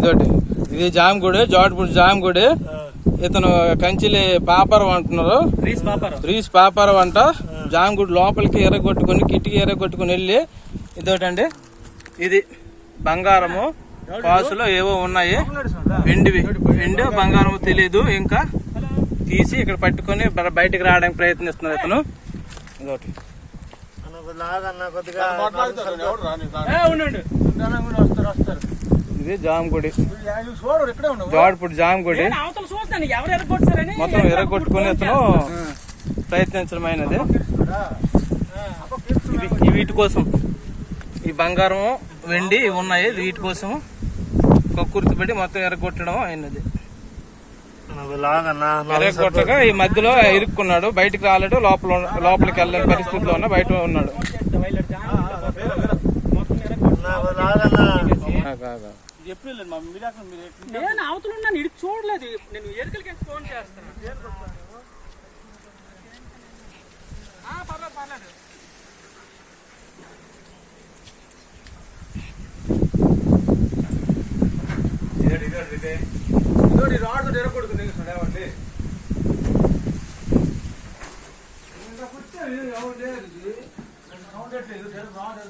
ఇదోటి ఇది జామగుడి, జోటపూడి జామగుడి. ఇతను కంచిలి పాపరం అంటున్నారు, రీస్ పాపరం అంట. జామగుడి లోపలికి ఎర్రగొట్టుకుని కిటికీ ఎర్రగొట్టుకుని వెళ్ళి ఇదోటండి, ఇది బంగారము కాసులో ఏవో ఉన్నాయి, వెండి బంగారము తెలీదు. ఇంకా తీసి ఇక్కడ పట్టుకొని బయటకు రావడానికి ప్రయత్నిస్తున్నారు ఇతను. ఇదోటి ఇది జామగుడి, జోటపూడి జామగుడి. మొత్తం ఎర్రగొట్టుకుని ఇతను ప్రయత్నించడమైనది. వీటి కోసం ఈ బంగారం వెండి ఉన్నాయి, వీటి కోసం కక్కుర్తి పెట్టి మొత్తం ఎర్రగొట్టడం అయినది. ఎర్రగొట్టగా ఈ మధ్యలో ఇరుక్కున్నాడు, బయటకు రాలేడు, లోపలికి వెళ్ళని పరిస్థితిలో ఉన్న బయట ఉన్నాడు. చూడలేదు, నేను ఎరుకలకి ఫోన్ చేస్తాను. పర్లేదు రాడు ఎరగొడుతుంది ఎవరు లేదు, రాడు